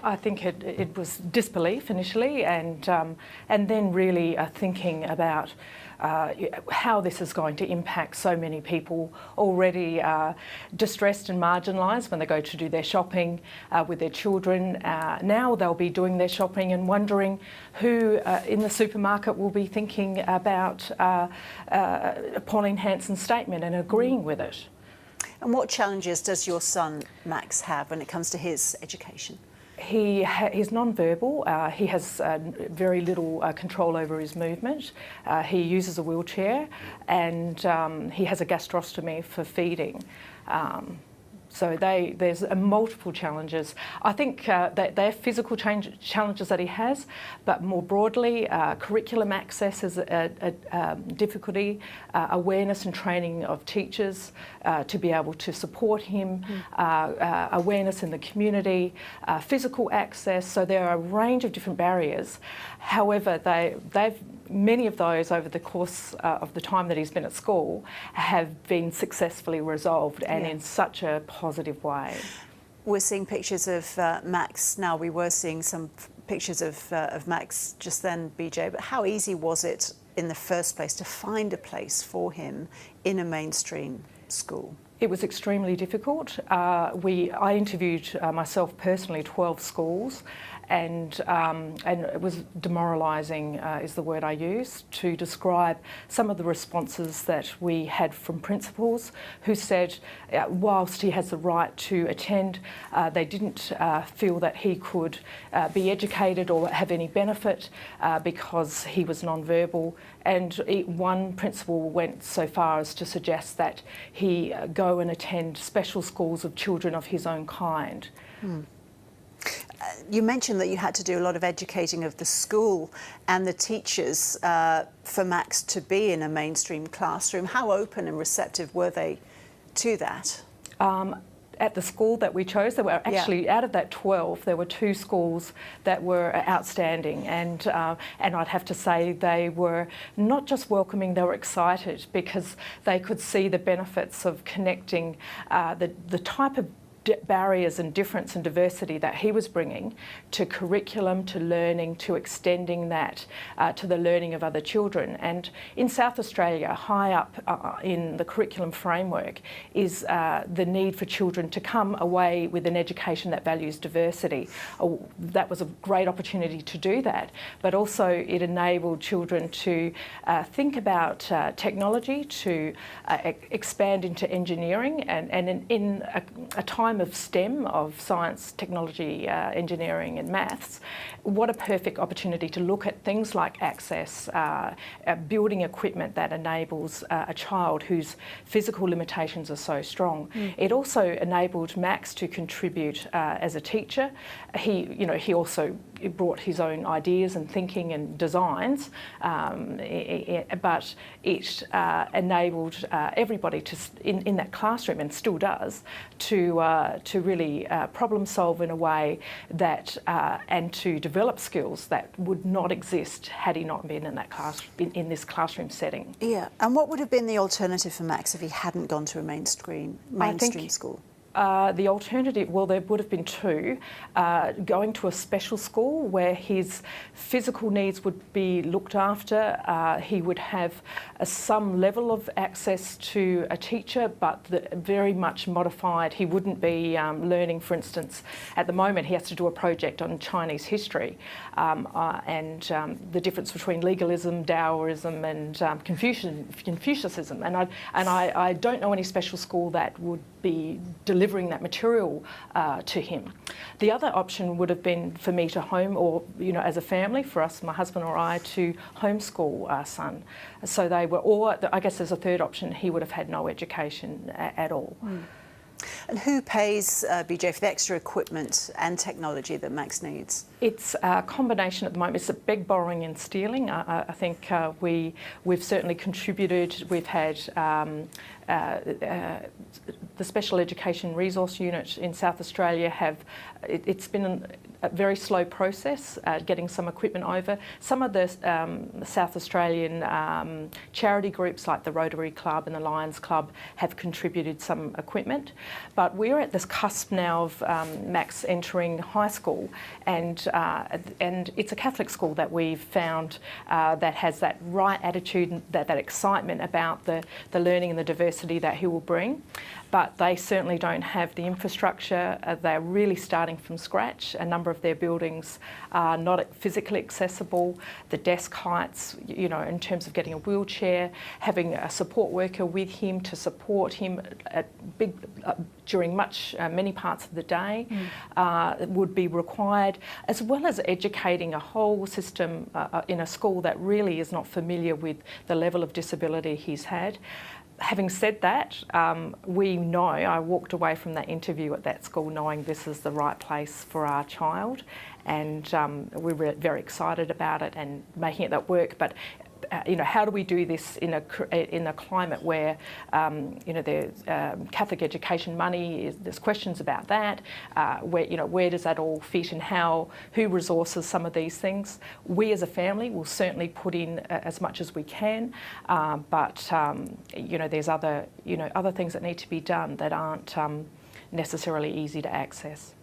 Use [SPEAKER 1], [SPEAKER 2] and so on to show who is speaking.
[SPEAKER 1] I think it was disbelief initially, and then really thinking about how this is going to impact so many people already distressed and marginalised when they go to do their shopping with their children. Now they'll be doing their shopping and wondering who in the supermarket will be thinking about Pauline Hanson's statement and agreeing with it.
[SPEAKER 2] And what challenges does your son Max have when it comes to his education?
[SPEAKER 1] He's non-verbal. He has very little control over his movement. He uses a wheelchair, and he has a gastrostomy for feeding. So there's multiple challenges. I think that they're physical challenges that he has, but more broadly, curriculum access is a difficulty, awareness and training of teachers to be able to support him, awareness in the community, physical access. So there are a range of different barriers. However, many of those over the course of the time that he's been at school have been successfully resolved, and in such a positive way.
[SPEAKER 2] We're seeing pictures of Max now. We were seeing some pictures of Max just then, BJ, but how easy was it in the first place to find a place for him in a mainstream school?
[SPEAKER 1] It was extremely difficult. I interviewed myself personally 12 schools, and it was demoralising is the word I used to describe some of the responses that we had from principals who said whilst he has the right to attend, they didn't feel that he could be educated or have any benefit because he was non-verbal. And one principal went so far as to suggest that he go and attend special schools of children of his own kind.
[SPEAKER 2] You mentioned that you had to do a lot of educating of the school and the teachers for Max to be in a mainstream classroom. How open and receptive were they to that?
[SPEAKER 1] At the school that we chose, there were actually, out of that 12, there were 2 schools that were outstanding, and I'd have to say they were not just welcoming, they were excited because they could see the benefits of connecting the type of barriers and difference and diversity that he was bringing to curriculum, to learning, to extending that to the learning of other children. And in South Australia, high up in the curriculum framework is the need for children to come away with an education that values diversity. That was a great opportunity to do that, but also it enabled children to think about technology, to expand into engineering, and in a time of STEM, of science, technology, engineering and maths, what a perfect opportunity to look at things like access, building equipment that enables a child whose physical limitations are so strong. It also enabled Max to contribute as a teacher. He also brought his own ideas and thinking and designs, but it enabled everybody to in that classroom, and still does, to really problem solve in a way that and to develop skills that would not exist had he not been in that class in this classroom setting.
[SPEAKER 2] Yeah, and what would have been the alternative for Max if he hadn't gone to a mainstream school?
[SPEAKER 1] The alternative, well, there would have been 2. Going to a special school where his physical needs would be looked after. He would have some level of access to a teacher, but very much modified. He wouldn't be learning, for instance, at the moment he has to do a project on Chinese history and the difference between legalism, Taoism and Confucianism. And I don't know any special school that would be delivering that material to him. The other option would have been for me to as a family, for us, my husband or I, to homeschool our son. So they were all, I guess there's a third option, he would have had no education at all.
[SPEAKER 2] And who pays, BJ, for the extra equipment and technology that Max needs?
[SPEAKER 1] It's a combination at the moment. It's a beg, borrowing and stealing. I think we've certainly contributed. We've had the Special Education Resource Unit in South Australia it's been a very slow process getting some equipment over. Some of the South Australian charity groups like the Rotary Club and the Lions Club have contributed some equipment, but we're at this cusp now of Max entering high school, and it's a Catholic school that we've found that has that right attitude and that excitement about the learning and the diversity that he will bring. But they certainly don't have the infrastructure. They're really starting from scratch. A number of their buildings are not physically accessible. The desk heights, you know, in terms of getting a wheelchair, having a support worker with him to support him during many parts of the day would be required, as well as educating a whole system in a school that really is not familiar with the level of disability he's had. Having said that, I walked away from that interview at that school knowing this is the right place for our child, and we were very excited about it and making it that work. But you know, how do we do this in a climate where there's Catholic education money? There's questions about that. Where does that all fit, and who resources some of these things? We as a family will certainly put in as much as we can, but there's other things that need to be done that aren't necessarily easy to access.